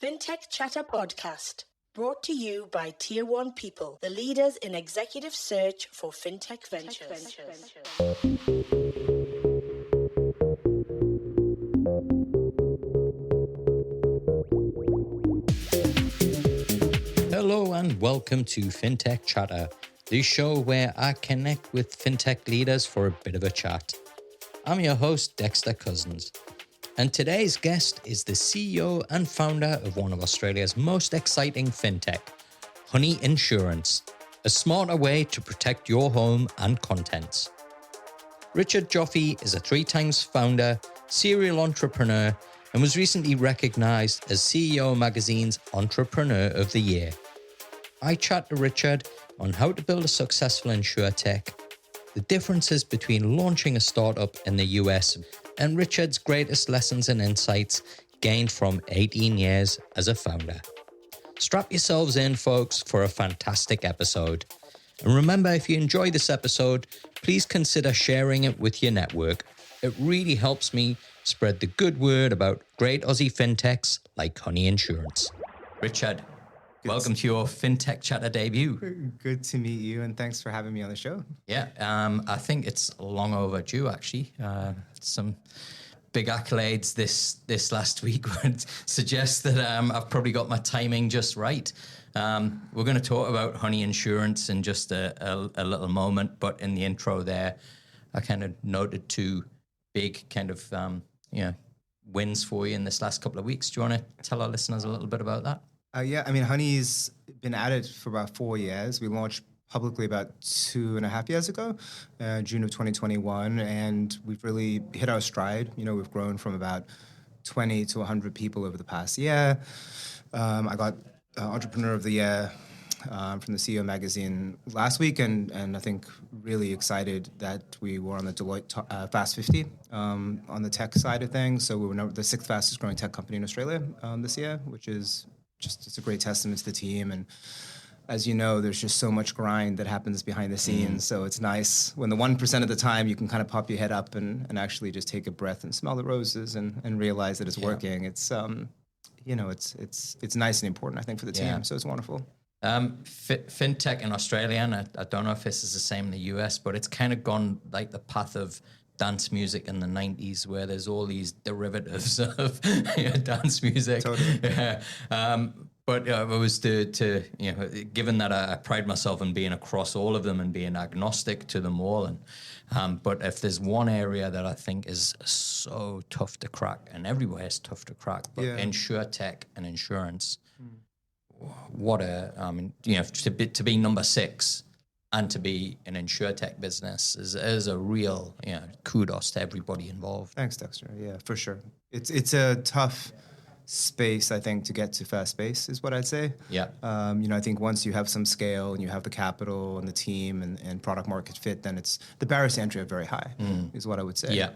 Fintech Chatter podcast, brought to you by Tier 1 People, the leaders in executive search for fintech ventures. Hello and welcome to Fintech Chatter, the show where I connect with fintech leaders for a bit of a chat. I'm your host, Dexter Cousins, and today's guest is the CEO and founder of one of Australia's most exciting fintech, Honey Insurance, a smarter way to protect your home and contents. Richard Joffe is a 3-time founder, serial entrepreneur, and was recently recognized as CEO Magazine's Entrepreneur of the Year. I chat to Richard on how to build a successful insurtech, the differences between launching a startup in the US, and Richard's greatest lessons and insights gained from 18 years as a founder. Strap yourselves in, folks, for a fantastic episode. And remember, if you enjoy this episode, please consider sharing it with your network. It really helps me spread the good word about great Aussie fintechs like Honey Insurance. Richard, welcome to your Fintech Chatter debut. Good to meet you, and thanks for having me on the show. Yeah, I think it's long overdue, actually. Some big accolades this last week would suggest that I've probably got my timing just right. We're going to talk about Honey Insurance in just a little moment, but in the intro there, I kind of noted two big kind of wins for you in this last couple of weeks. Do you want to tell our listeners a little bit about that? Yeah, I mean, Honey's been at it for about 4 years. We launched publicly about 2.5 years ago, June of 2021, and we've really hit our stride. You know, we've grown from about 20 to 100 people over the past year. I got Entrepreneur of the Year from the CEO Magazine last week, and I think really excited that we were on the Deloitte Fast 50 on the tech side of things. So we were the 6th fastest growing tech company in Australia this year, which is it's a great testament to the team. And as you know, there's just so much grind that happens behind the scenes. So it's nice when the 1% of the time you can kind of pop your head up and actually just take a breath and smell the roses and realize that it's working. It's it's nice and important, I think, for the team. So it's wonderful. Fintech in Australia, and I don't know if this is the same in the US, but it's kind of gone like the path of dance music in the 90s, where there's all these derivatives of dance music. Totally. Yeah. But it was to given that I pride myself in being across all of them and being agnostic to them all, and but if there's one area that I think is so tough to crack, and everywhere is tough to crack, but insurtech and insurance, to be number 6 and to be an insurtech business is a real kudos to everybody involved. Thanks, Dexter. Yeah, for sure. It's a tough space, I think, to get to first base is what I'd say. Yeah. I think once you have some scale and you have the capital and the team and product market fit, then it's the barriers to entry are very high, is what I would say. Yeah.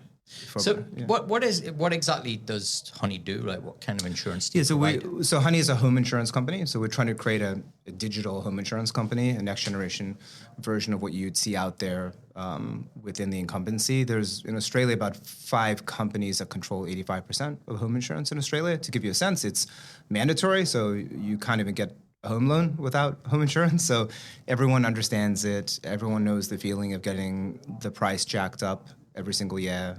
What exactly does Honey do? Like, what kind of insurance do you provide? So Honey is a home insurance company. So we're trying to create a digital home insurance company, a next generation version of what you'd see out there within the incumbency. There's in Australia about 5 companies that control 85% of home insurance in Australia. To give you a sense, it's mandatory, so you can't even get a home loan without home insurance. So everyone understands it. Everyone knows the feeling of getting the price jacked up every single year,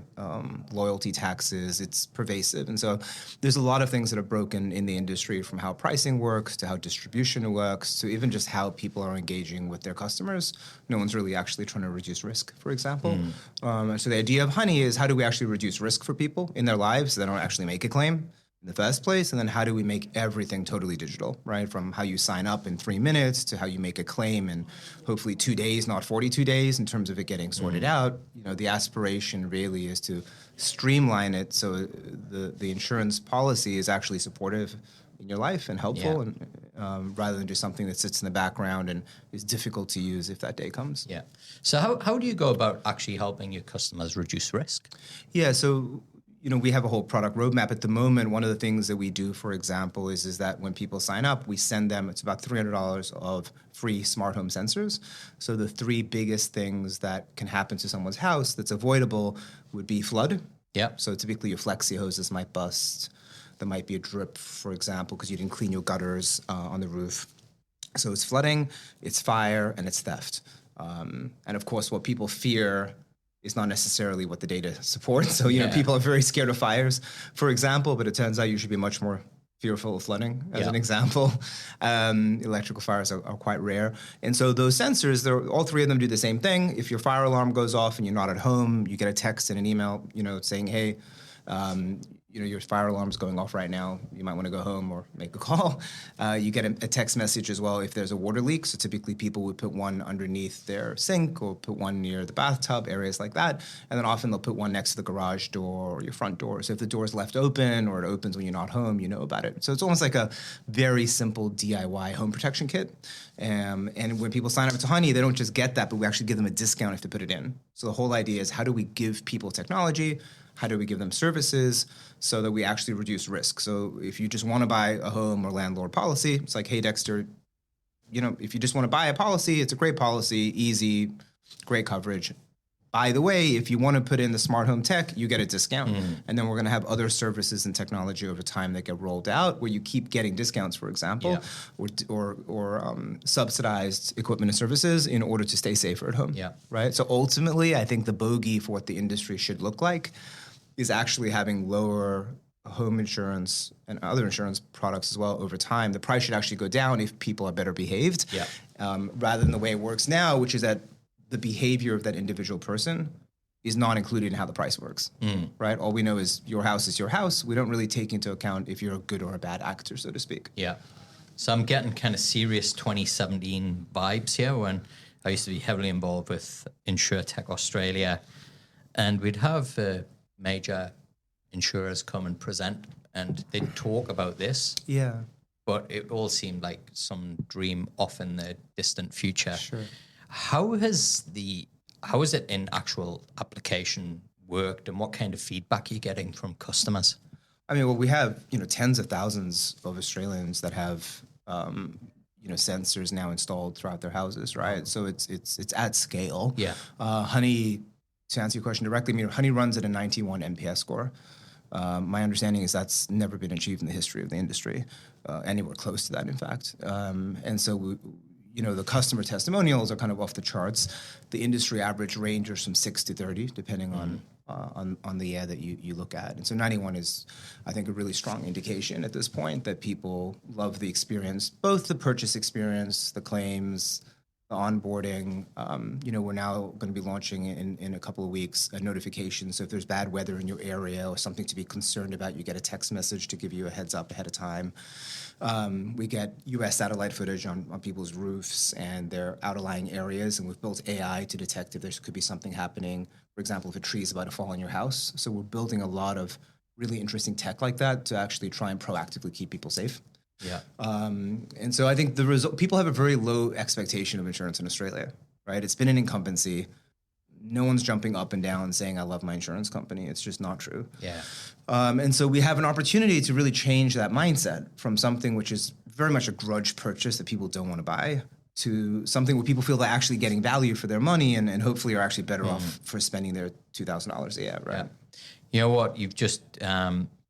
loyalty taxes, it's pervasive. And so there's a lot of things that are broken in the industry, from how pricing works to how distribution works to even just how people are engaging with their customers. No one's really actually trying to reduce risk, for example. So the idea of Honey is, how do we actually reduce risk for people in their lives so they don't actually make a claim in the first place? And then how do we make everything totally digital, right? From how you sign up in 3 minutes to how you make a claim in hopefully 2 days, not 42 days in terms of it getting sorted out. The aspiration really is to streamline it so the insurance policy is actually supportive in your life and helpful, and rather than just something that sits in the background and is difficult to use if that day comes. Yeah. So how do you go about actually helping your customers reduce risk? Yeah, so we have a whole product roadmap at the moment. One of the things that we do, for example, is that when people sign up, we send them, it's about $300 of free smart home sensors. So the 3 biggest things that can happen to someone's house that's avoidable would be flood. Yeah. So typically your flexi hoses might bust. There might be a drip, for example, because you didn't clean your gutters on the roof. So it's flooding, it's fire, and it's theft. And of course, what people fear is not necessarily what the data supports. So, people are very scared of fires, for example, but it turns out you should be much more fearful of flooding, as an example. Electrical fires are quite rare. And so those sensors, all three of them do the same thing. If your fire alarm goes off and you're not at home, you get a text and an email, saying, hey, your fire alarm's going off right now. You might want to go home or make a call. You get a text message as well if there's a water leak. So typically people would put one underneath their sink or put one near the bathtub, areas like that. And then often they'll put one next to the garage door or your front door. So if the door is left open or it opens when you're not home, you know about it. So it's almost like a very simple DIY home protection kit. And when people sign up to Honey, they don't just get that, but we actually give them a discount if they put it in. So the whole idea is, how do we give people technology? How do we give them services so that we actually reduce risk? So if you just want to buy a home or landlord policy, it's like, hey, Dexter, if you just want to buy a policy, it's a great policy, easy, great coverage. By the way, if you want to put in the smart home tech, you get a discount. And then we're going to have other services and technology over time that get rolled out where you keep getting discounts, for example, or subsidized equipment and services in order to stay safer at home. Right? So ultimately, I think the bogey for what the industry should look like is actually having lower home insurance and other insurance products as well over time. The price should actually go down if people are better behaved, rather than the way it works now, which is that the behavior of that individual person is not included in how the price works, right? All we know is your house is your house. We don't really take into account if you're a good or a bad actor, so to speak. Yeah. So I'm getting kind of serious 2017 vibes here when I used to be heavily involved with InsurTech Australia, and we'd have major insurers come and present, and they'd talk about this. Yeah. But it all seemed like some dream off in the distant future. Sure. How has it in actual application worked, and what kind of feedback are you getting from customers? I mean, well, we have tens of thousands of Australians that have sensors now installed throughout their houses, right? So it's at scale. Yeah. Honey, to answer your question directly, Honey runs at a 91 NPS score. My understanding is that's never been achieved in the history of the industry, anywhere close to that, in fact. And so the customer testimonials are kind of off the charts. The industry average ranges from 6 to 30, depending on the year that you look at. And so 91 is, I think, a really strong indication at this point that people love the experience, both the purchase experience, the claims, the onboarding. We're now going to be launching in a couple of weeks a notification. So if there's bad weather in your area or something to be concerned about, you get a text message to give you a heads up ahead of time. We get US satellite footage on people's roofs and their outlying areas, and we've built AI to detect if there could be something happening. For example, if a tree is about to fall on your house. So we're building a lot of really interesting tech like that to actually try and proactively keep people safe. Yeah. And so I think the result, people have a very low expectation of insurance in Australia, right? It's been an incumbency. No one's jumping up and down saying, I love my insurance company. It's just not true. Yeah. And so we have an opportunity to really change that mindset from something which is very much a grudge purchase that people don't want to buy to something where people feel they're actually getting value for their money and hopefully are actually better off for spending their $2,000 a year, right? Yeah. You know what? You've just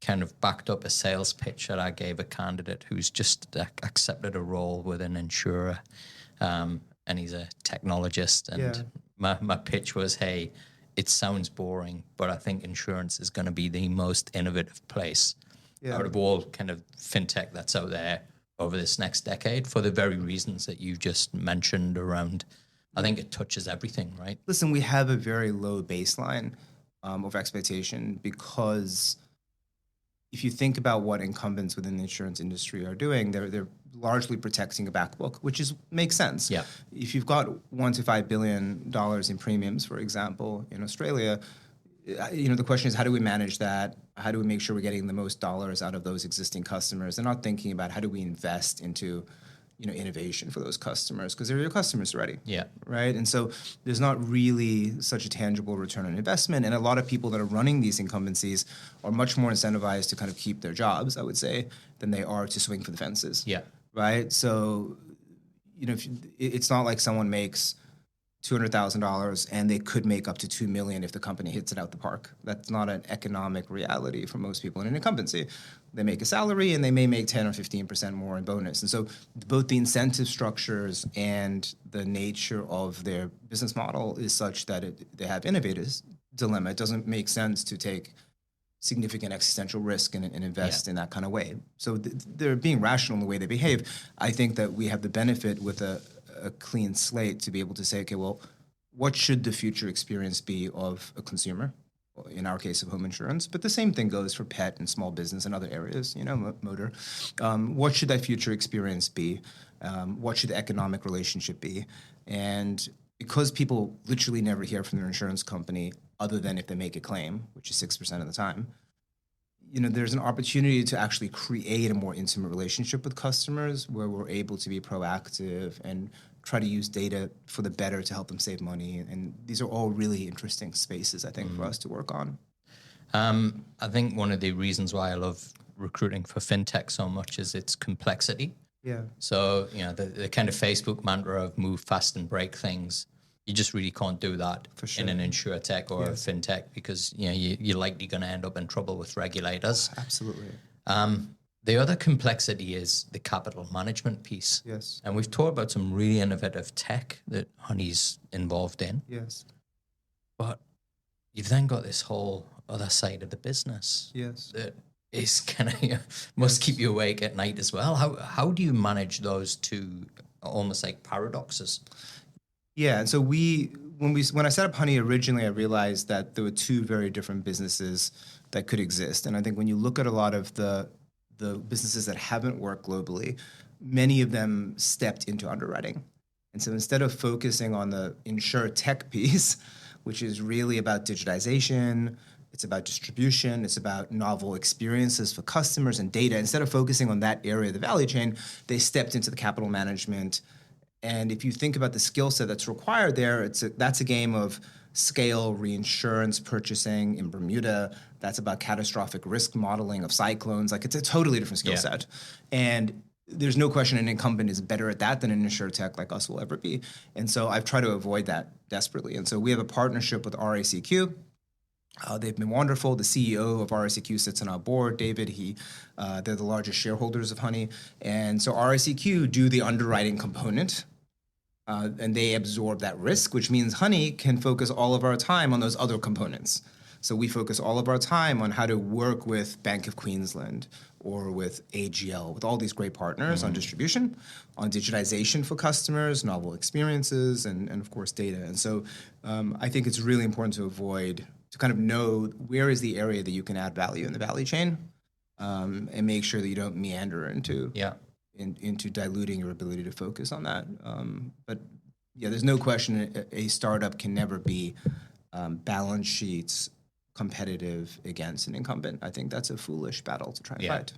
kind of backed up a sales pitch that I gave a candidate who's just accepted a role with an insurer, and he's a technologist. And my pitch was, hey, it sounds boring, but I think insurance is going to be the most innovative place out of all kind of fintech that's out there over this next decade for the very reasons that you just mentioned around. I think it touches everything, right? Listen, we have a very low baseline of expectation because if you think about what incumbents within the insurance industry are doing, they're largely protecting a back book, which makes sense. Yeah. If you've got $1 to $5 billion in premiums, for example, in Australia, the question is, how do we manage that? How do we make sure we're getting the most dollars out of those existing customers? They're not thinking about how do we invest into innovation for those customers because they're your customers already. Yeah. Right. And so there's not really such a tangible return on investment. And a lot of people that are running these incumbencies are much more incentivized to kind of keep their jobs, I would say, than they are to swing for the fences. Yeah. Right. So, it's not like someone makes $200,000, and they could make up to $2 million if the company hits it out the park. That's not an economic reality for most people in an incumbency. They make a salary, and they may make 10 or 15% more in bonus. And so both the incentive structures and the nature of their business model is such that they have innovators dilemma. It doesn't make sense to take significant existential risk and invest in that kind of way. So they're being rational in the way they behave. I think that we have the benefit with a clean slate to be able to say, okay, well, what should the future experience be of a consumer? In our case of home insurance, but the same thing goes for pet and small business and other areas, motor. What should that future experience be? What should the economic relationship be? And because people literally never hear from their insurance company other than if they make a claim, which is 6% of the time, there's an opportunity to actually create a more intimate relationship with customers where we're able to be proactive and try to use data for the better to help them save money. And these are all really interesting spaces, I think, for us to work on. I think one of the reasons why I love recruiting for fintech so much is its complexity. Yeah. So, the kind of Facebook mantra of move fast and break things, you just really can't do that in an insurtech or a fintech because, you're likely going to end up in trouble with regulators. Absolutely. The other complexity is the capital management piece. Yes. And we've talked about some really innovative tech that Honey's involved in. Yes. But you've then got this whole other side of the business. Yes. That is kind of must keep you awake at night as well. How do you manage those two almost like paradoxes? Yeah, and so when I set up Honey originally, I realized that there were two very different businesses that could exist. And I think when you look at a lot of the businesses that haven't worked globally, many of them stepped into underwriting. And so instead of focusing on the insure tech piece, which is really about digitization, it's about distribution, it's about novel experiences for customers and data, instead of focusing on that area of the value chain, they stepped into the capital management. And if you think about the skill set that's required there, that's a game of scale reinsurance purchasing in Bermuda. That's about catastrophic risk modeling of cyclones. Like, it's a totally different skill set. And there's no question an incumbent is better at that than an insurtech like us will ever be. And so I've tried to avoid that desperately. And so we have a partnership with RACQ. They've been wonderful. The CEO of RACQ sits on our board, David. They're the largest shareholders of Honey. And so RACQ do the underwriting component, and they absorb that risk, which means Honey can focus all of our time on those other components. So we focus all of our time on how to work with Bank of Queensland or with AGL, with all these great partners on distribution, on digitization for customers, novel experiences, and of course, data. And so I think it's really important to kind of know where is the area that you can add value in the value chain, and make sure that you don't meander into diluting your ability to focus on that. But there's no question a startup can never be balance sheets competitive against an incumbent. I think that's a foolish battle to try and fight.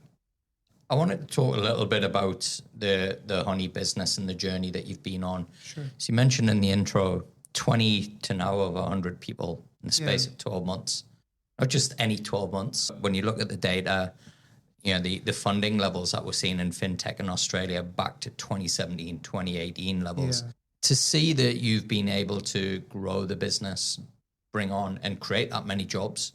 I wanted to talk a little bit about the Honey business and the journey that you've been on. Sure. So you mentioned in the intro 20 to now over 100 people in the space of 12 months. Not just any 12 months. When you look at the data, the funding levels that we're seeing in fintech in Australia back to 2017, 2018 levels. Yeah. To see that you've been able to grow the business, bring on and create that many jobs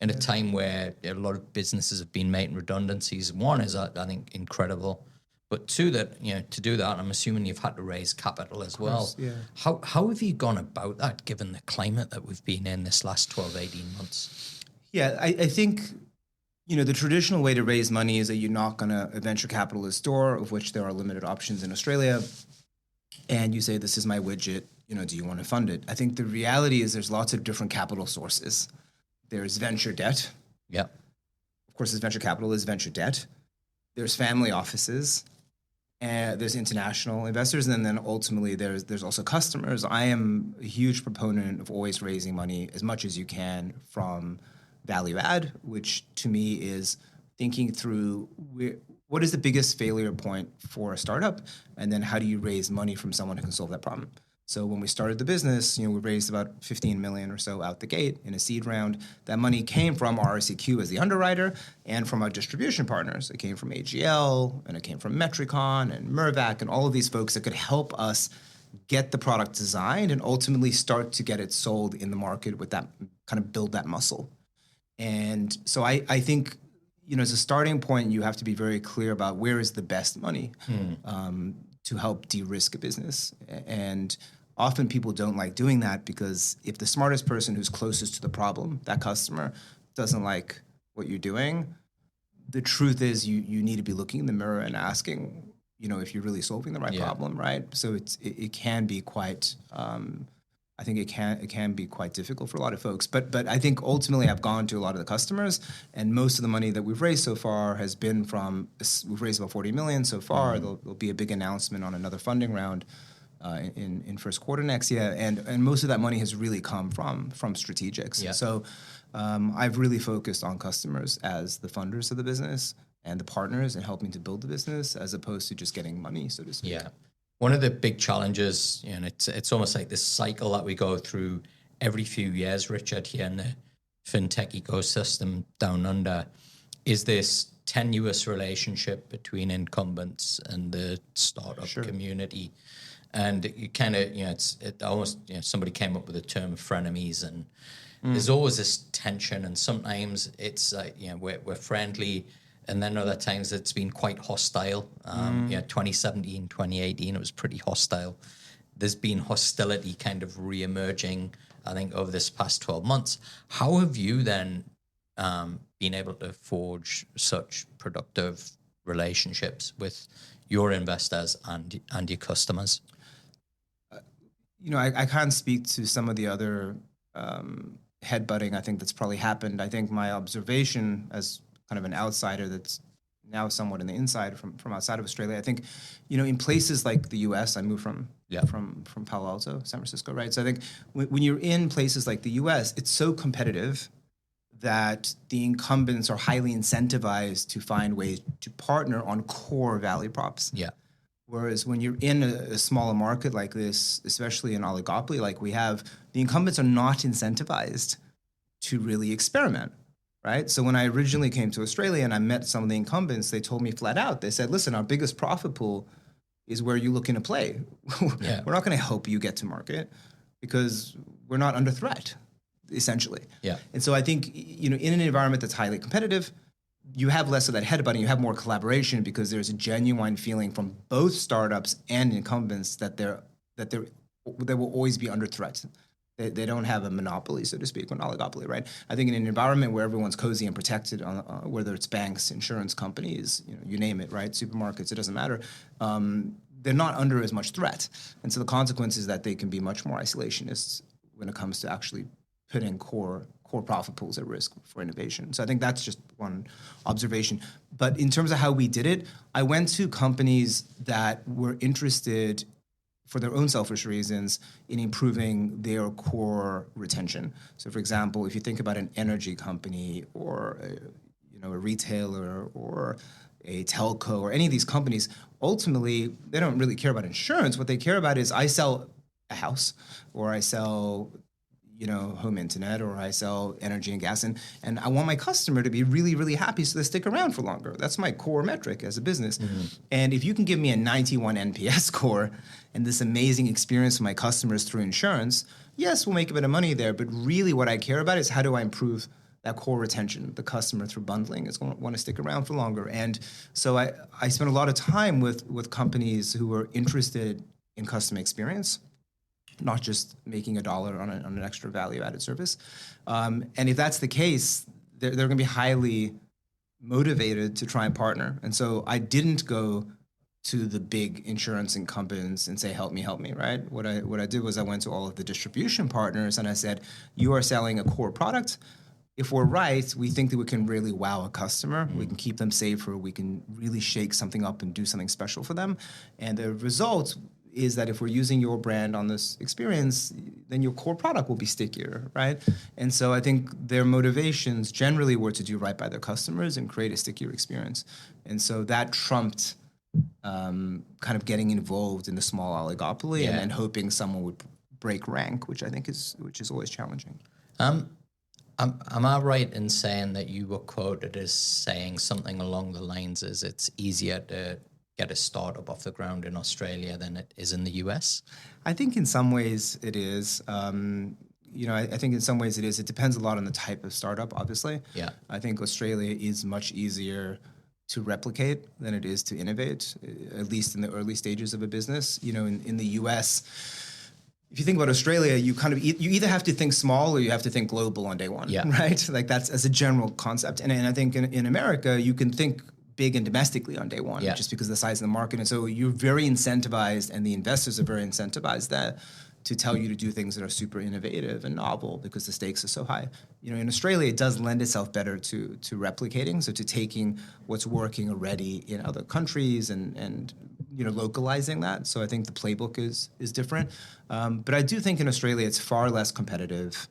in a time where a lot of businesses have been making redundancies. One is, I think, incredible. But two, that to do that, I'm assuming you've had to raise capital as well. Yeah. How have you gone about that, given the climate that we've been in this last 12, 18 months? Yeah, I think, the traditional way to raise money is that you knock on a venture capitalist door, of which there are limited options in Australia, and you say, this is my widget, do you want to fund it? I think the reality is there's lots of different capital sources. There's venture debt. Yeah. Of course, there's venture capital, there's venture debt. There's family offices. And there's international investors, and then ultimately there's also customers. I am a huge proponent of always raising money as much as you can from value add, which to me is thinking through what is the biggest failure point for a startup, and then how do you raise money from someone who can solve that problem. So when we started the business, we raised about 15 million or so out the gate in a seed round. That money came from RACQ as the underwriter and from our distribution partners. It came from AGL, and it came from Metricon and Mervac and all of these folks that could help us get the product designed, and ultimately start to get it sold in the market with that, kind of build that muscle. And so I think, as a starting point, you have to be very clear about where is the best money to help de-risk a business. And often people don't like doing that, because if the smartest person who's closest to the problem, that customer, doesn't like what you're doing, the truth is you need to be looking in the mirror and asking, if you're really solving the right problem, right? So it can be quite, I think it can be quite difficult for a lot of folks. But I think ultimately I've gone to a lot of the customers, and most of the money that we've raised so far has been we've raised about $40 million so far. There'll be a big announcement on another funding round in first quarter next year, and most of that money has really come from strategics. Yeah. So I've really focused on customers as the funders of the business and the partners and helping to build the business, as opposed to just getting money, so to speak. Yeah. One of the big challenges, and it's almost like this cycle that we go through every few years, Richard, here in the fintech ecosystem down under, is this tenuous relationship between incumbents and the startup community. And you kind of, it almost, somebody came up with the term frenemies, and there's always this tension, and sometimes it's like, we're friendly, and then other times it's been quite hostile. 2017, 2018, it was pretty hostile. There's been hostility kind of re-emerging, I think, over this past 12 months. How have you then been able to forge such productive relationships with your investors and your customers? I can't speak to some of the other headbutting, I think, that's probably happened. I think my observation as kind of an outsider that's now somewhat in the inside from outside of Australia, I think, in places like the US, I moved from Palo Alto, San Francisco, right? So I think when you're in places like the US, it's so competitive that the incumbents are highly incentivized to find ways to partner on core value props. Yeah. Whereas when you're in a smaller market like this, especially an oligopoly like we have, the incumbents are not incentivized to really experiment, right? So when I originally came to Australia and I met some of the incumbents, they told me flat out, they said, listen, our biggest profit pool is where you're looking to play. We're not going to help you get to market because we're not under threat, essentially. Yeah. And so I think, in an environment that's highly competitive, you have less of that headbutting, you have more collaboration, because there's a genuine feeling from both startups and incumbents that they will always be under threat. They don't have a monopoly, so to speak, or an oligopoly, right? I think in an environment where everyone's cozy and protected, whether it's banks, insurance companies, you name it, right? Supermarkets, it doesn't matter. They're not under as much threat. And so the consequence is that they can be much more isolationists when it comes to actually putting core profit pools at risk for innovation. So I think that's just one observation. But in terms of how we did it, I went to companies that were interested, for their own selfish reasons, in improving their core retention. So for example, if you think about an energy company or a retailer or a telco or any of these companies, ultimately, they don't really care about insurance. What they care about is, I sell a house, or I sell home internet, or I sell energy and gas, and I want my customer to be really, really happy so they stick around for longer. That's my core metric as a business. Mm-hmm. And if you can give me a 91 NPS score and this amazing experience for my customers through insurance, yes, we'll make a bit of money there, but really what I care about is, how do I improve that core retention? The customer, through bundling, is going to want to stick around for longer. And so I spent a lot of time with companies who were interested in customer experience, not just making $1 on an extra value-added service. And if that's the case, they're going to be highly motivated to try and partner. And so I didn't go to the big insurance incumbents and say, help me, right? What I did was I went to all of the distribution partners and I said, you are selling a core product. If we're right, we think that we can really wow a customer. Mm-hmm. We can keep them safer. We can really shake something up and do something special for them. And the result is that if we're using your brand on this experience, then your core product will be stickier, right? And so I think their motivations generally were to do right by their customers and create a stickier experience. And so that trumped kind of getting involved in the small oligopoly and then hoping someone would break rank, which is always challenging. Am I right in saying that you were quoted as saying something along the lines as, it's easier to get a startup off the ground in Australia than it is in the US? I think in some ways it is. I think in some ways it is. It depends a lot on the type of startup, obviously. Yeah. I think Australia is much easier to replicate than it is to innovate, at least in the early stages of a business. In the US, if you think about Australia, you either have to think small or you have to think global on day one, right? Like that's as a general concept. And I think in America, you can think big and domestically on day one, just because of the size of the market. And so you're very incentivized, and the investors are very incentivized to tell you to do things that are super innovative and novel because the stakes are so high. In Australia, it does lend itself better to replicating, so to taking what's working already in other countries and localizing that. So I think the playbook is different. But I do think in Australia, it's far less competitive.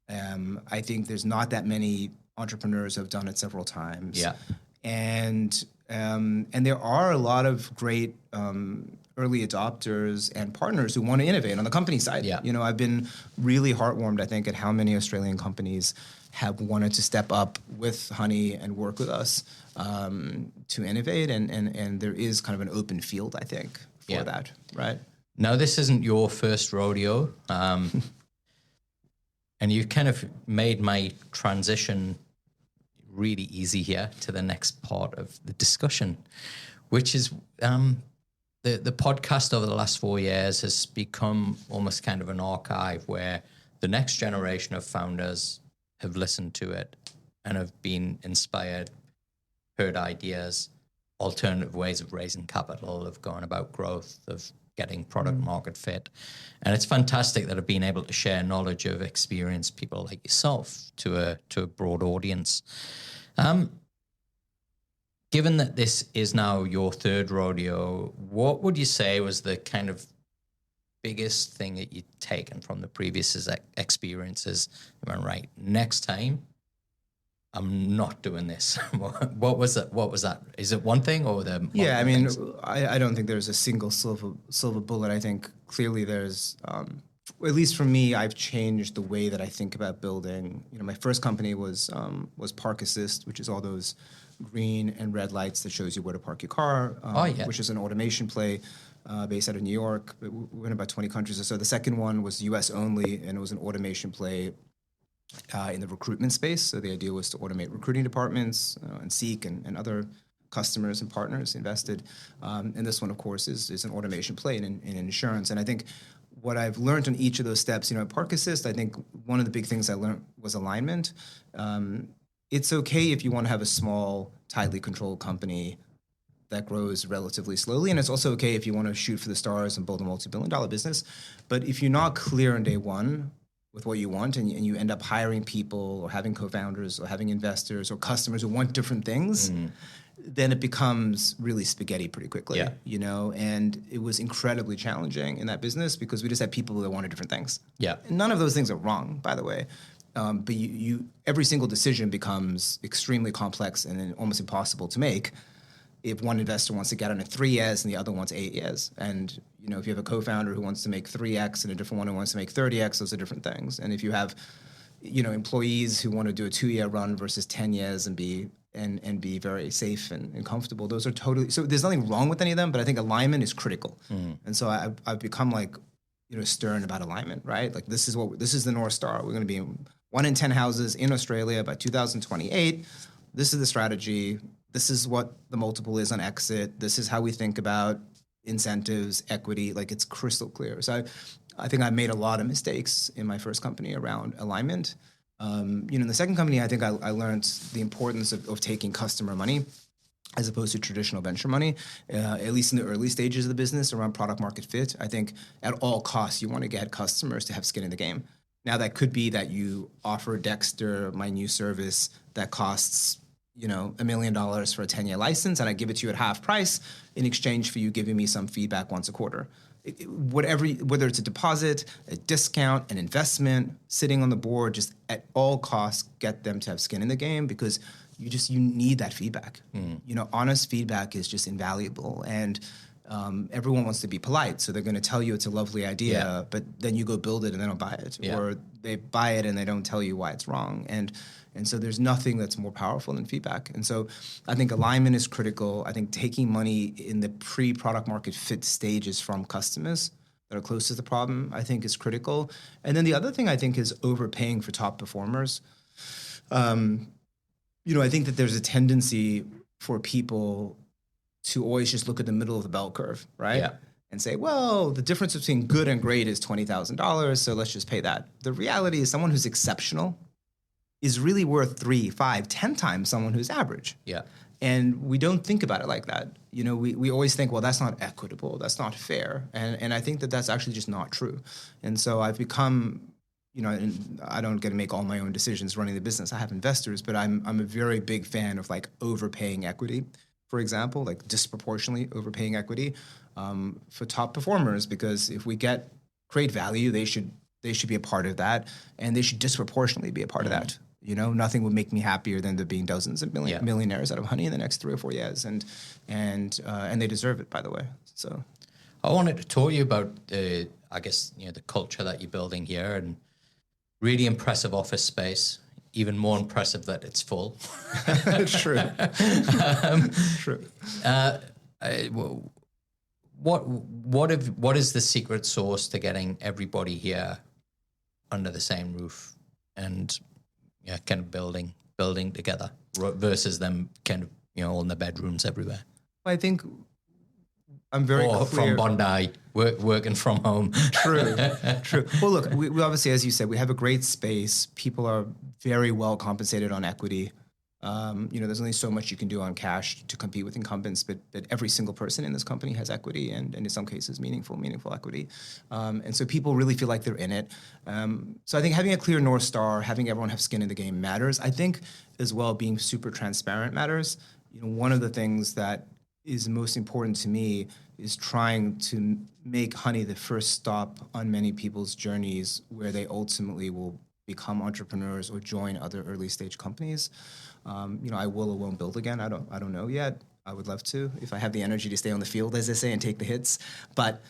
I think there's not that many entrepreneurs who have done it several times. Yeah. And there are a lot of great early adopters and partners who want to innovate on the company side. Yeah. I've been really heartwarmed, I think, at how many Australian companies have wanted to step up with Honey and work with us to innovate. And there is kind of an open field, I think, for that, right? Now, this isn't your first rodeo. And you've kind of made my transition really easy here to the next part of the discussion, which is the podcast over the last 4 years has become almost kind of an archive where the next generation of founders have listened to it and have been inspired, heard ideas, alternative ways of raising capital, of going about growth, of getting product market fit. And it's fantastic that I've been able to share knowledge of experienced people like yourself to a broad audience. Given that this is now your third rodeo, what would you say was the kind of biggest thing that you'd taken from the previous experiences? Am I right? Next time, I'm not doing this. What was that? Is it one thing or the? Yeah, I mean, I don't think there's a single silver bullet. I think clearly there's, at least for me, I've changed the way that I think about building. My first company was Park Assist, which is all those green and red lights that shows you where to park your car, which is an automation play based out of New York. We're in about 20 countries or so. The second one was US only, and it was an automation play in the recruitment space. So the idea was to automate recruiting departments, and RACQ and other customers and partners invested. And this one, of course, is an automation play in insurance. And I think what I've learned on each of those steps, at Park Assist, I think one of the big things I learned was alignment. It's okay if you want to have a small, tightly controlled company that grows relatively slowly. And it's also okay if you want to shoot for the stars and build a multi-billion-dollar business. But if you're not clear on day one with what you want, and you end up hiring people or having co-founders or having investors or customers who want different things, then it becomes really spaghetti pretty quickly, and it was incredibly challenging in that business because we just had people that wanted different things. Yeah. And none of those things are wrong, by the way. But you every single decision becomes extremely complex and then almost impossible to make if one investor wants to get on at 3 years and the other wants 8 years. And, if you have a co-founder who wants to make 3x and a different one who wants to make 30x, those are different things. And if you have, employees who want to do a 2-year run versus 10 years and be very safe and comfortable, those are totally, so there's nothing wrong with any of them, but I think alignment is critical. And so I've become like, stern about alignment, right? Like this is the North Star. We're going to be 1 in 10 houses in Australia by 2028. This is the strategy. This is what the multiple is on exit. This is how we think about incentives, equity. Like it's crystal clear. So I think I made a lot of mistakes in my first company around alignment. In the second company, I think I learned the importance of taking customer money as opposed to traditional venture money, at least in the early stages of the business around product market fit. I think at all costs, you want to get customers to have skin in the game. Now, that could be that you offer Dexter, my new service, that costs $1 million for a 10-year license, and I give it to you at half price in exchange for you giving me some feedback once a quarter. Whether it's a deposit, a discount, an investment, sitting on the board, just at all costs, get them to have skin in the game because you need that feedback. Honest feedback is just invaluable. And everyone wants to be polite, so they're going to tell you it's a lovely idea, but then you go build it and they don't buy it, or they buy it and they don't tell you why it's wrong. And so there's nothing that's more powerful than feedback. And so I think alignment is critical. I think taking money in the pre-product market fit stages from customers that are close to the problem, I think is critical. And then the other thing I think is overpaying for top performers. I think that there's a tendency for people to always just look at the middle of the bell curve, right? Yeah. And say, well, the difference between good and great is $20,000, so let's just pay that. The reality is someone who's exceptional is really worth 3, 5, 10 times someone who's average. Yeah. And we don't think about it like that. We always think, well, that's not equitable, that's not fair. And I think that that's actually just not true. And so I've become, and I don't get to make all my own decisions running the business. I have investors, but I'm a very big fan of like overpaying equity, for example, like disproportionately overpaying equity for top performers, because if we get great value, they should be a part of that, and they should disproportionately be a part of that. Nothing would make me happier than there being dozens of millionaires out of honey in the next 3 or 4 years, and they deserve it, by the way. So, I wanted to talk to you about the culture that you're building here, and really impressive office space. Even more impressive that it's full. True. True. What is the secret sauce to getting everybody here under the same roof and kind of building together versus them kind of all in their bedrooms everywhere? I think I'm very clear. From Bondi, working from home. True. Well, look, we obviously, as you said, we have a great space. People are very well compensated on equity. There's only so much you can do on cash to compete with incumbents, but every single person in this company has equity, and in some cases meaningful equity. And so people really feel like they're in it. So I think having a clear North Star, having everyone have skin in the game matters. I think as well being super transparent matters. One of the things that is most important to me is trying to make honey the first stop on many people's journeys where they ultimately will become entrepreneurs or join other early stage companies. I will or won't build again. I don't know yet. I would love to if I have the energy to stay on the field, as they say, and take the hits. But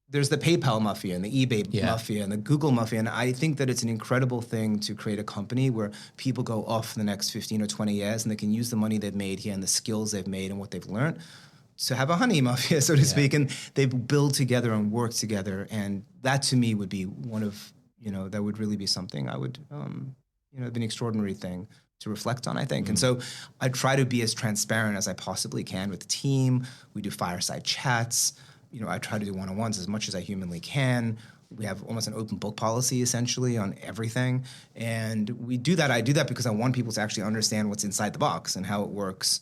there's the PayPal mafia and the eBay mafia and the Google mafia. And I think that it's an incredible thing to create a company where people go off in the next 15 or 20 years and they can use the money they've made here and the skills they've made and what they've learned to have a honey mafia, so to speak. And they build together and work together. And that to me would be one of, that would really be something I would, be an extraordinary thing to reflect on, I think. And so I try to be as transparent as I possibly can with the team. We do fireside chats. I try to do one-on-ones as much as I humanly can. We have almost an open book policy, essentially, on everything. And we do that. I do that because I want people to actually understand what's inside the box and how it works,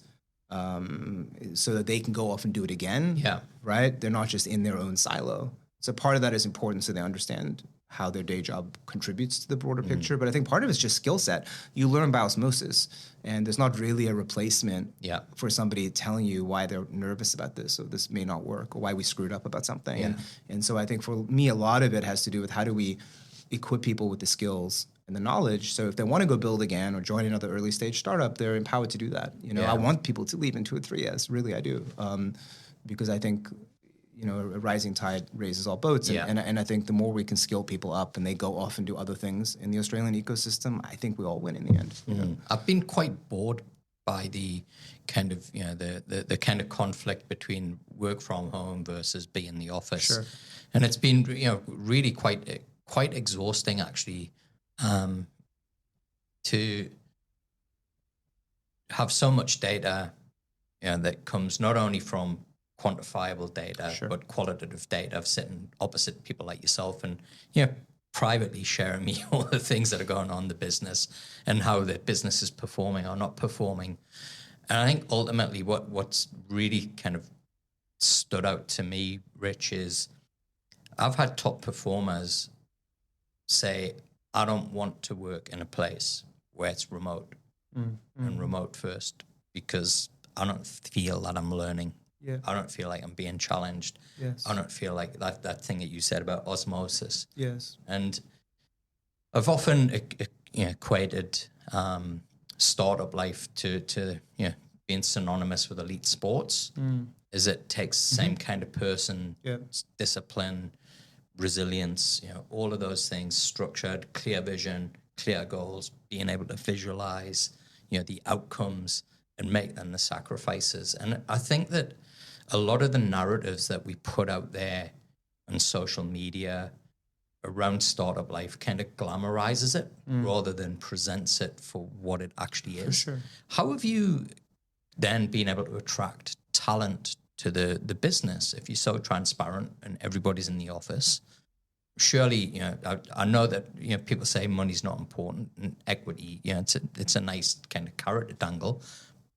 so that they can go off and do it again. Yeah. Right? They're not just in their own silo. So part of that is important so they understand how their day job contributes to the broader picture. But I think part of it is just skill set. You learn by osmosis, and there's not really a replacement for somebody telling you why they're nervous about this, or this may not work, or why we screwed up about something. Yeah. And so I think for me, a lot of it has to do with how do we equip people with the skills and the knowledge, so if they want to go build again or join another early stage startup, they're empowered to do that. I want people to leave in 2 or 3 years, really I do, because I think a rising tide raises all boats. And I think the more we can skill people up and they go off and do other things in the Australian ecosystem, I think we all win in the end. I've been quite bored by the kind of, the kind of conflict between work from home versus being in the office. Sure. And it's been, really quite exhausting, actually, to have so much data, that comes not only from quantifiable data, but qualitative data of sitting opposite people like yourself and, privately sharing me all the things that are going on in the business and how the business is performing or not performing. And I think ultimately what's really kind of stood out to me, Rich, is I've had top performers say, I don't want to work in a place where it's remote and remote first, because I don't feel that I'm learning. Yeah. I don't feel like I'm being challenged. Yes. I don't feel like that thing that you said about osmosis. Yes. And I've often equated startup life to being synonymous with elite sports. is it takes the same kind of person, discipline, resilience, all of those things, structured, clear vision, clear goals, being able to visualize, the outcomes and make them the sacrifices. And I think that a lot of the narratives that we put out there on social media around startup life kind of glamorizes it rather than presents it for what it actually is. For sure. How have you then been able to attract talent to the business if you're so transparent and everybody's in the office? Surely, I know that people say money's not important and equity, it's a nice kind of carrot to dangle,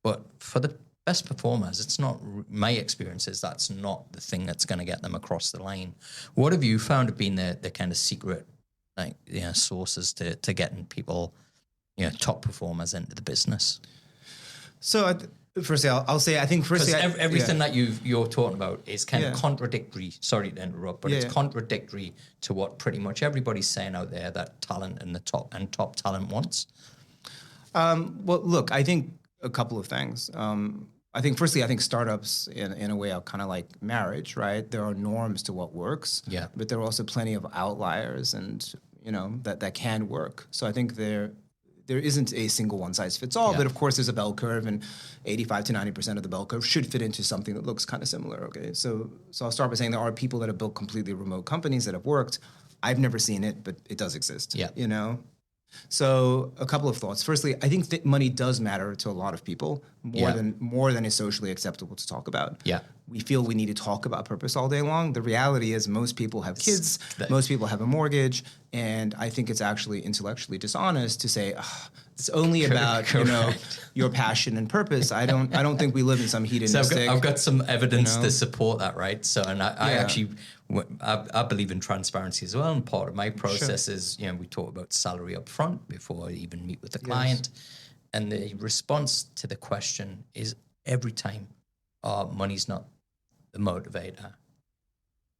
but for the best performers, it's not. My experience is that's not the thing that's going to get them across the line. What have you found have been the kind of secret, sources to getting people, top performers into the business? So firstly, I'll say, I think firstly, everything that you're talking about is kind of contradictory. Sorry to interrupt, but it's contradictory to what pretty much everybody's saying out there that talent and top talent wants. Well, look, I think a couple of things. I think startups in a way are kind of like marriage, right? There are norms to what works, but there are also plenty of outliers, and that can work. So I think there isn't a single one size fits all, but of course there's a bell curve, and 85 to 90% of the bell curve should fit into something that looks kind of similar. Okay, so I'll start by saying there are people that have built completely remote companies that have worked. I've never seen it, but it does exist. So a couple of thoughts. Firstly, I think that money does matter to a lot of people more than is socially acceptable to talk about. We feel we need to talk about purpose all day long. The reality is most people have kids, most people have a mortgage, and I think it's actually intellectually dishonest to say it's only about your passion and purpose. I don't think we live in some hedonistic. So I've got some evidence to support that, right? So, and I actually I believe in transparency as well, and part of my process is we talk about salary up front before I even meet with the client, and the response to the question is every time, money's not the motivator.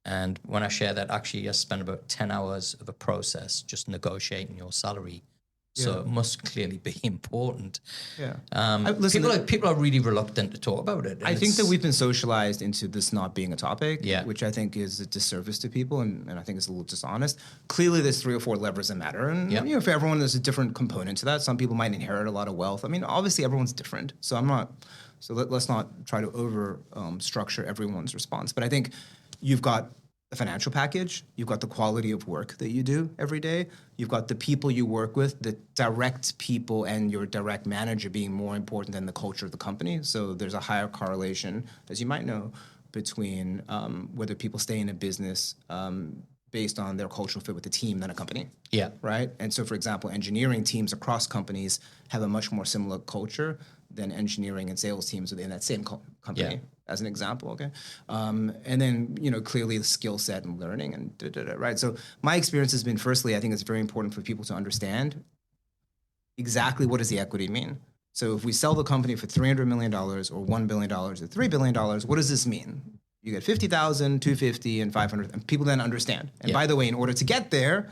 And when I share that, actually I spend about 10 hours of a process just negotiating your salary. So it must clearly be important. People are really reluctant to talk about it. I think that we've been socialized into this not being a topic, which I think is a disservice to people, and I think it's a little dishonest. Clearly, there's 3 or 4 levers that matter, and for everyone, there's a different component to that. Some people might inherit a lot of wealth. I mean, obviously, everyone's different. So let's not try to over structure everyone's response. But I think you've got the financial package, you've got the quality of work that you do every day, you've got the people you work with, the direct people and your direct manager being more important than the culture of the company. So there's a higher correlation, as you might know, between whether people stay in a business based on their cultural fit with the team than a company. Right? And so, for example, engineering teams across companies have a much more similar culture than engineering and sales teams within that same company, as an example, okay? And then, clearly the skill set and learning and right? So my experience has been, firstly, I think it's very important for people to understand exactly what does the equity mean. So if we sell the company for $300 million or $1 billion or $3 billion, what does this mean? You get 50,000, 250, and 500, and people then understand. And by the way, in order to get there,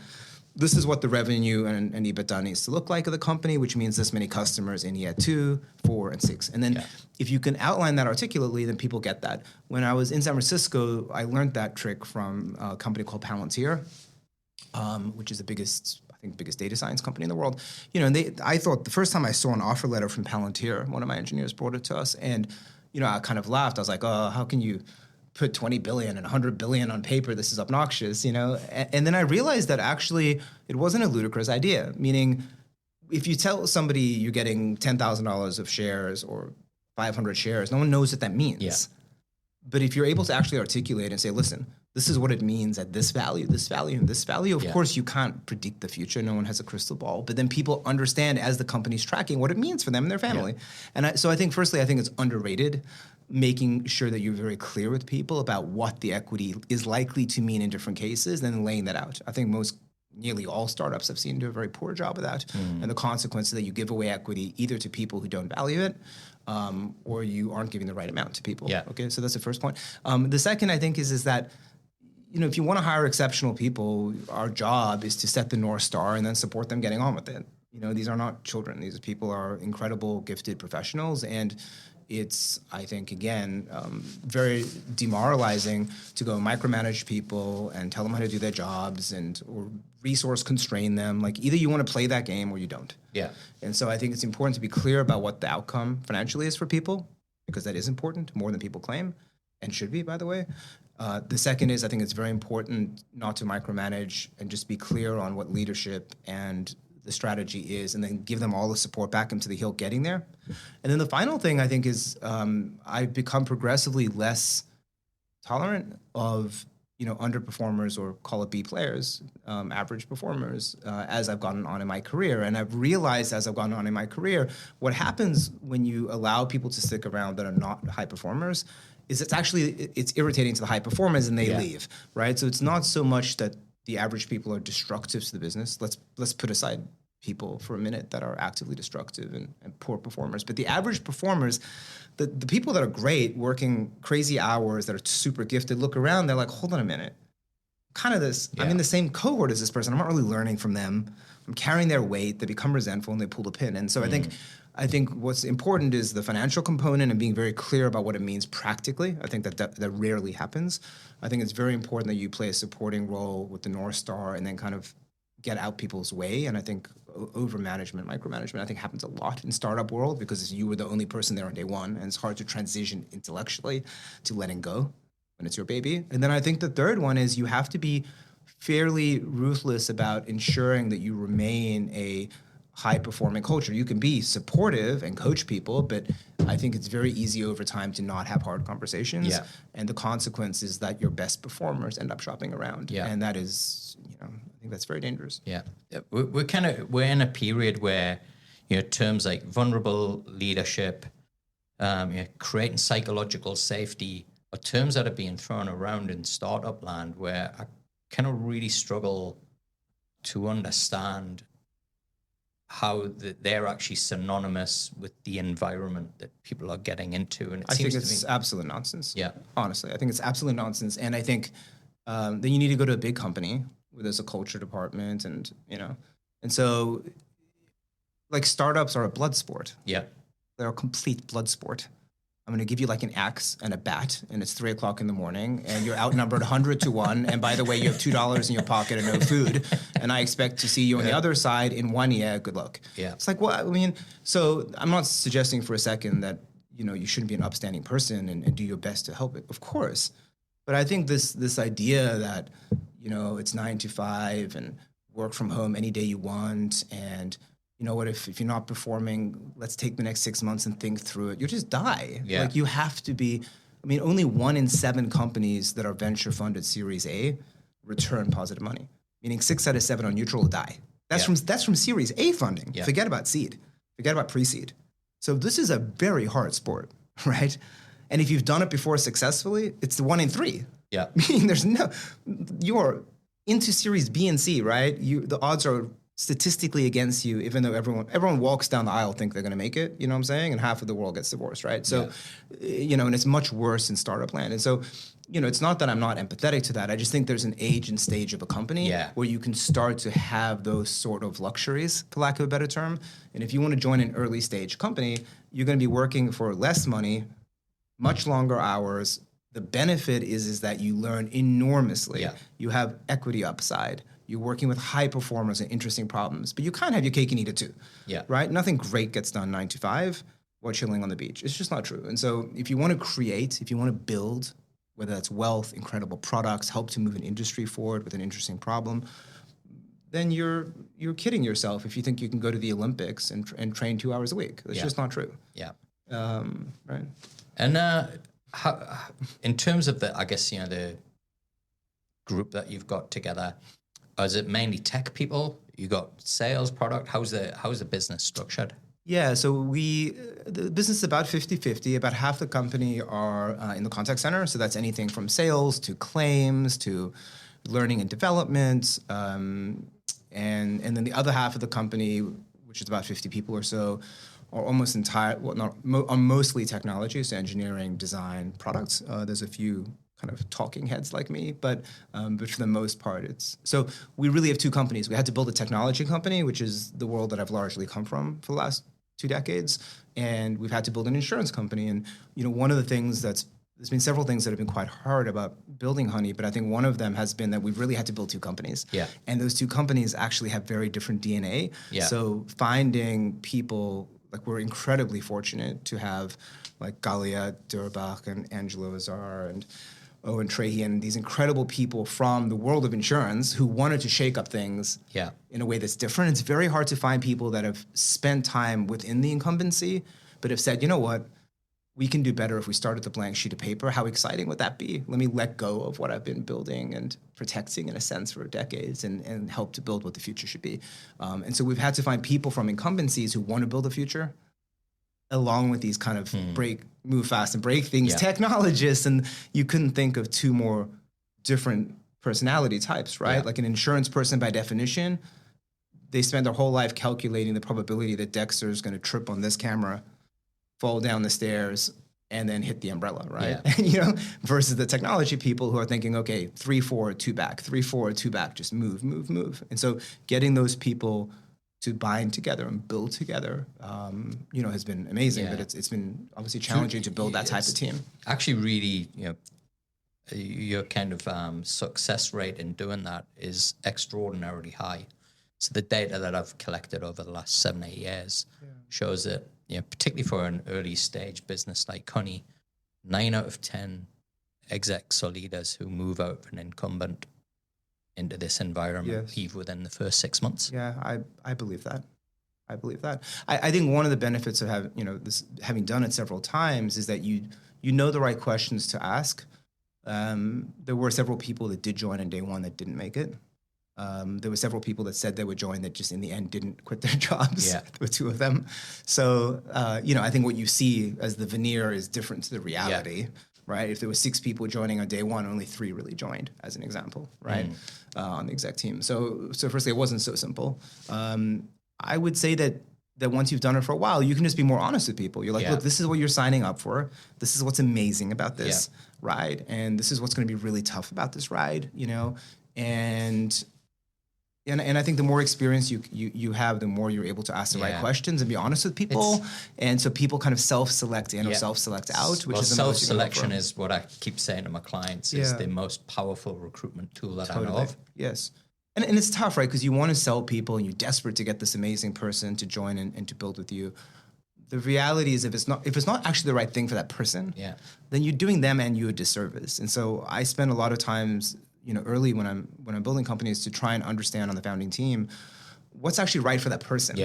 this is what the revenue and EBITDA needs to look like of the company, which means this many customers in year 2, 4, and 6. And then if you can outline that articulately, then people get that. When I was in San Francisco, I learned that trick from a company called Palantir, which is the biggest data science company in the world. And I thought the first time I saw an offer letter from Palantir, one of my engineers brought it to us, and I kind of laughed. I was like, oh, how can you put 20 billion and 100 billion on paper? This is obnoxious, And then I realized that actually it wasn't a ludicrous idea, meaning if you tell somebody you're getting $10,000 of shares or 500 shares, no one knows what that means. But if you're able to actually articulate and say, listen, this is what it means at this value, this value, and this value. Of course, you can't predict the future. No one has a crystal ball. But then people understand as the company's tracking what it means for them and their family. And so I think, firstly, I think it's underrated, making sure that you're very clear with people about what the equity is likely to mean in different cases, and then laying that out. I think nearly all startups I've seen do a very poor job of that. And the consequence is that you give away equity either to people who don't value it, or you aren't giving the right amount to people. Okay, so that's the first point. The second, I think, is that if you want to hire exceptional people, our job is to set the North Star and then support them getting on with it. These are not children. These people are incredible, gifted professionals, and it's, I think, again, very demoralizing to go micromanage people and tell them how to do their jobs or resource constrain them. Like, either you want to play that game or you don't. Yeah. And so I think it's important to be clear about what the outcome financially is for people, because that is important, more than people claim, and should be, by the way. The second is, I think it's very important not to micromanage and just be clear on what leadership and the strategy is, and then give them all the support back into the hill getting there. And then the final thing, I think, is I've become progressively less tolerant of underperformers, or call it B players, average performers, as I've gotten on in my career. And I've realized as I've gone on in my career, what happens when you allow people to stick around that are not high performers is it's irritating to the high performers, and they leave, right? So it's not so much that the average people are destructive to the business. Let's put aside people for a minute that are actively destructive and poor performers. But the average performers, the people that are great, working crazy hours, that are super gifted, look around, they're like, hold on a minute. I'm in the same cohort as this person. I'm not really learning from them. I'm carrying their weight. They become resentful and they pull the pin. And so I think what's important is the financial component and being very clear about what it means practically. I think that rarely happens. I think it's very important that you play a supporting role with the North Star and then kind of get out people's way. And I think over-management, micromanagement, I think happens a lot in startup world, because you were the only person there on day one, and it's hard to transition intellectually to letting go when it's your baby. And then I think the third one is you have to be fairly ruthless about ensuring that you remain a high-performing culture. You can be supportive and coach people, but I think it's very easy over time to not have hard conversations. Yeah. And the consequence is that your best performers end up shopping around. Yeah. And that is, I think that's very dangerous. Yeah. We're in a period where, terms like vulnerable leadership, creating psychological safety are terms that are being thrown around in startup land, where I kind of really struggle to understand how they're actually synonymous with the environment that people are getting into. And I think it's absolute nonsense. Yeah. Honestly, I think it's absolute nonsense. And I think then you need to go to a big company where there's a culture department and so like startups are a blood sport. Yeah. They're a complete blood sport. I'm going to give you like an axe and a bat, and it's 3:00 in the morning, and you're outnumbered 100-1. And by the way, you have $2 in your pocket and no food. And I expect to see you on the other side in 1 year. Good luck. Yeah. It's like, well, I mean, so I'm not suggesting for a second that, you shouldn't be an upstanding person and do your best to help it. Of course. But I think this idea that, it's 9 to 5 and work from home any day you want, and what, if you're not performing, let's take the next 6 months and think through it. You'll just die. Yeah. Like, you have to be, only 1 in 7 companies that are venture funded Series A return positive money. Meaning 6 out of 7 are neutral or die. That's from Series A funding. Yeah. Forget about seed. Forget about pre-seed. So this is a very hard sport, right? And if you've done it before successfully, it's the 1 in 3. Yeah. Meaning you're into Series B and C, right? The odds are statistically against you, even though everyone walks down the aisle think they're going to make it, you know what I'm saying? And half of the world gets divorced, right? So, and it's much worse in startup land. And so, it's not that I'm not empathetic to that. I just think there's an age and stage of a company where you can start to have those sort of luxuries, for lack of a better term. And if you want to join an early stage company, you're going to be working for less money, much longer hours. The benefit is that you learn enormously. Yeah. You have equity upside. You're working with high performers and interesting problems, but you can't have your cake and eat it too. Yeah. Right? Nothing great gets done 9 to 5 while chilling on the beach. It's just not true. And so if you want to create, if you want to build, whether that's wealth, incredible products, help to move an industry forward with an interesting problem, then you're kidding yourself if you think you can go to the Olympics and train 2 hours a week. That's just not true. Yeah. Right. And how, in terms of the group that you've got together, is it mainly tech people? You got sales, product? How's the business structured? Yeah, so the business is about 50-50. About half the company are in the contact center. So that's anything from sales to claims to learning and development. And then the other half of the company, which is about 50 people or so, are almost are mostly technology, so engineering, design, products. There's a few kind of talking heads like me, but for the most part, so we really have 2 companies. We had to build a technology company, which is the world that I've largely come from for the last 2 decades, and we've had to build an insurance company. And one of the things there's been several things that have been quite hard about building Honey, but I think one of them has been that we've really had to build 2 companies. Yeah. And those 2 companies actually have very different DNA. Yeah. So finding people, like we're incredibly fortunate to have like Galia Durbach and Angelo Azar and Owen Trahey and these incredible people from the world of insurance who wanted to shake up things in a way that's different. It's very hard to find people that have spent time within the incumbency, but have said, you know what, we can do better if we start with a blank sheet of paper. How exciting would that be? Let me let go of what I've been building and protecting in a sense for decades and help to build what the future should be. And so we've had to find people from incumbencies who want to build a future along with these kind of move fast and break things technologists. And you couldn't think of 2 more different personality types, right? Like an insurance person by definition, they spend their whole life calculating the probability that Dexter is going to trip on this camera, fall down the stairs, and then hit the umbrella, right? Yeah. Versus the technology people who are thinking, okay, 3, 4, 2 back, 3, 4, 2 back, just move. And so getting those people to bind together and build together, has been amazing. But it's been obviously challenging to build that type of team. Actually, really, your kind of success rate in doing that is extraordinarily high. So the data that I've collected over the last 7-8 years shows that, particularly for an early stage business like Honey, 9 out of 10 execs or leaders who move out of an incumbent into this environment leave within the first 6 months. Yeah, I believe that. I think one of the benefits of having done it several times is that you know the right questions to ask. There were several people that did join on day one that didn't make it. There were several people that said they would join that just in the end didn't quit their jobs. There were 2 of them. So, I think what you see as the veneer is different to the reality, right? If there were 6 people joining on day one, only 3 really joined, as an example, right? On the exec team. So firstly, it wasn't so simple. I would say that once you've done it for a while, you can just be more honest with people. You're like, look, this is what you're signing up for. This is what's amazing about this ride. And this is what's going to be really tough about this ride, And I think the more experience you have, the more you're able to ask the right questions and be honest with people. And so people kind of self-select in or self-select out, which is the most self-selection is what I keep saying to my clients is the most powerful recruitment tool that I know of. Yes. And it's tough, right? Because you want to sell people and you're desperate to get this amazing person to join and to build with you. The reality is if it's not actually the right thing for that person, then you're doing them and you a disservice. And so I spend a lot of times early when I'm building companies to try and understand on the founding team what's actually right for that person.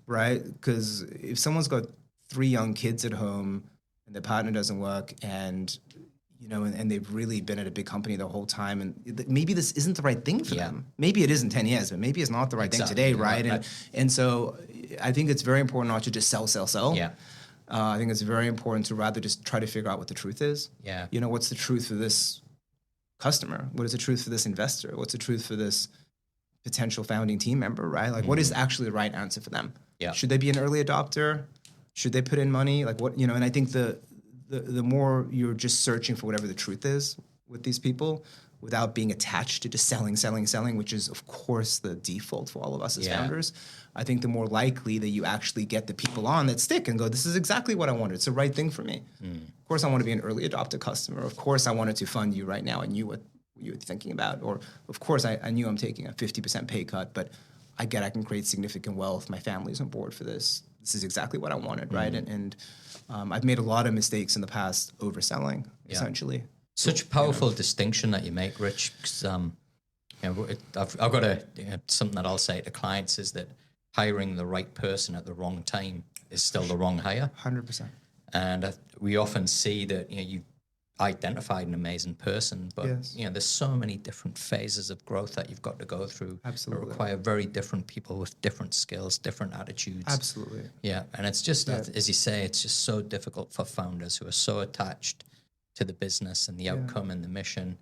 Right? Because if someone's got 3 young kids at home and their partner doesn't work and and they've really been at a big company the whole time and maybe this isn't the right thing for them. Maybe it is in 10 years, but maybe it's not the right thing today, right? And so I think it's very important not to just sell. I think it's very important to rather just try to figure out what the truth is. What's the truth for this customer? What is the truth for this investor? What's the truth for this potential founding team member, right? Like what is actually the right answer for them? Should they be an early adopter? Should they put in money? Like what, and I think the more you're just searching for whatever the truth is with these people without being attached to just selling, which is of course the default for all of us as founders, I think the more likely that you actually get the people on that stick and go, this is exactly what I wanted. It's the right thing for me. Of course, I want to be an early adopter customer. Of course, I wanted to fund you right now. I knew what you were thinking about. Or, of course, I knew I'm taking a 50% pay cut, but I can create significant wealth. My family's on board for this. This is exactly what I wanted, right? And I've made a lot of mistakes in the past overselling, essentially. Such a powerful distinction that you make, Rich, because I've got something that I'll say to clients is that hiring the right person at the wrong time is still the wrong hire. 100%. And we often see that you identified an amazing person, but there's so many different phases of growth that you've got to go through. Absolutely. That require very different people with different skills, different attitudes. Absolutely. Yeah, and it's just, as you say, it's just so difficult for founders who are so attached to the business and the outcome and the mission.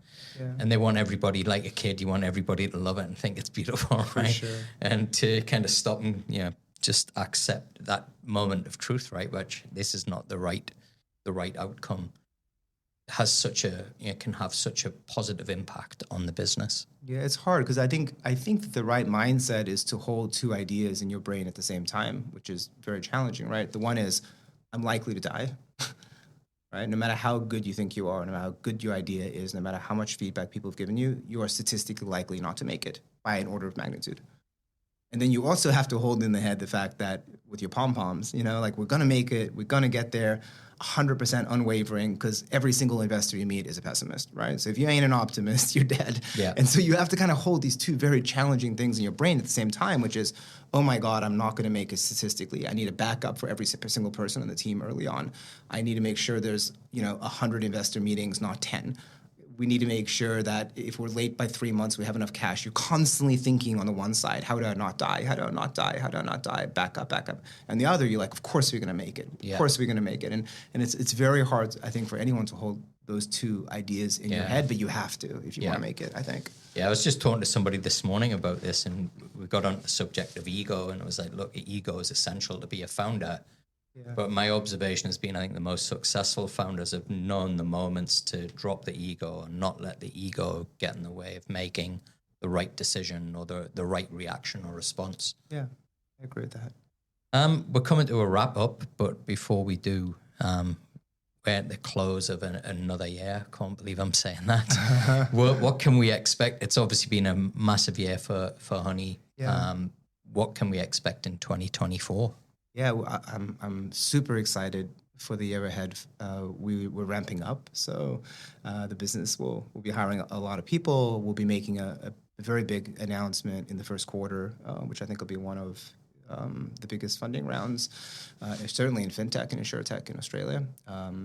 And they want everybody, like a kid, you want everybody to love it and think it's beautiful, right? Sure. And to kind of stop and, just accept that moment of truth, right? Which this is not the right outcome. has such a, can have such a positive impact on the business? Yeah, it's hard because I think that the right mindset is to hold two ideas in your brain at the same time, which is very challenging, right? The one is, I'm likely to die, right? No matter how good you think you are, no matter how good your idea is, no matter how much feedback people have given you, you are statistically likely not to make it by an order of magnitude. And then you also have to hold in the head the fact that with your pom-poms, like, we're going to make it, we're going to get there, 100% unwavering, because every single investor you meet is a pessimist, right? So if you ain't an optimist, you're dead. Yeah. And so you have to kind of hold these two very challenging things in your brain at the same time, which is, oh my God, I'm not going to make it statistically. I need a backup for every single person on the team early on. I need to make sure there's 100 investor meetings, not 10. We need to make sure that if we're late by 3 months, we have enough cash. You're constantly thinking on the one side, how do I not die? How do I not die? How do I not die? Back up. And the other, you're like, of course we're going to make it. Of course we're going to make it. And it's very hard, I think, for anyone to hold those two ideas in your head, but you have to if you want to make it, I think. Yeah, I was just talking to somebody this morning about this, and we got on the subject of ego, and it was like, look, ego is essential to be a founder. Yeah. But my observation has been, I think the most successful founders have known the moments to drop the ego and not let the ego get in the way of making the right decision or the right reaction or response. Yeah, I agree with that. We're coming to a wrap up, but before we do, we're at the close of another year. Can't believe I'm saying that. What can we expect? It's obviously been a massive year for Honey. Yeah. What can we expect in 2024? Yeah, I'm super excited for the year ahead. We're ramping up, so the business will be hiring a lot of people. We'll be making a very big announcement in the first quarter, which I think will be one of the biggest funding rounds, certainly in fintech and insurtech in Australia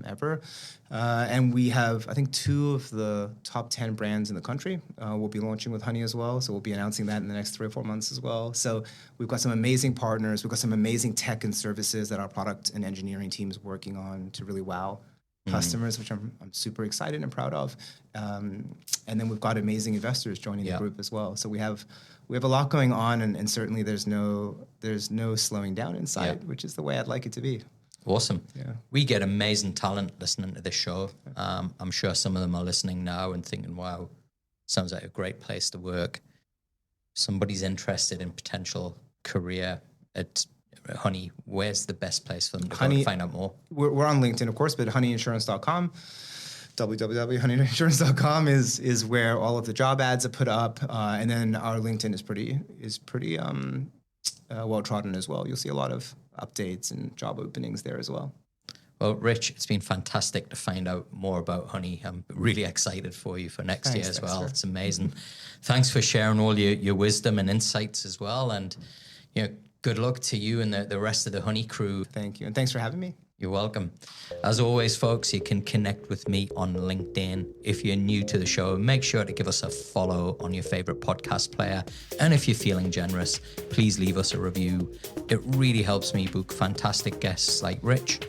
ever. And we have, I think, 2 of the top 10 brands in the country will be launching with Honey as well. So we'll be announcing that in the next 3 or 4 months as well. So we've got some amazing partners. We've got some amazing tech and services that our product and engineering team is working on to really wow customers, which I'm super excited and proud of. And then we've got amazing investors joining the group as well. So we have a lot going on, and certainly there's no slowing down in sight, which is the way I'd like it to be. Awesome. Yeah. We get amazing talent listening to this show. I'm sure some of them are listening now and thinking, wow, sounds like a great place to work. Somebody's interested in potential career at Honey. Where's the best place for them to go to find out more? We're on LinkedIn, of course, but honeyinsurance.com. www.honeyinsurance.com is where all of the job ads are put up, and then our LinkedIn is pretty well trodden as well. You'll see a lot of updates and job openings there as well. Well, Rich, it's been fantastic to find out more about Honey. I'm really excited for you for next year as well. Dexter. It's amazing. Thanks for sharing all your wisdom and insights as well, and good luck to you and the rest of the Honey crew. Thank you, and thanks for having me. You're welcome. As always, folks, you can connect with me on LinkedIn. If you're new to the show, make sure to give us a follow on your favorite podcast player. And if you're feeling generous, please leave us a review. It really helps me book fantastic guests like Rich.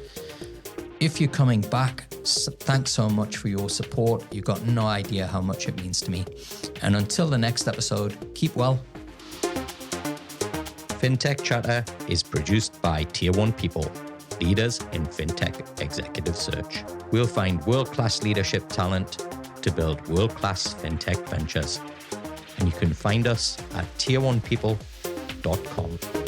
If you're coming back, thanks so much for your support. You've got no idea how much it means to me. And until the next episode, keep well. Fintech Chatter is produced by Tier 1 people. Leaders in fintech executive search. We'll find world-class leadership talent to build world-class fintech ventures. And you can find us at tier1people.com.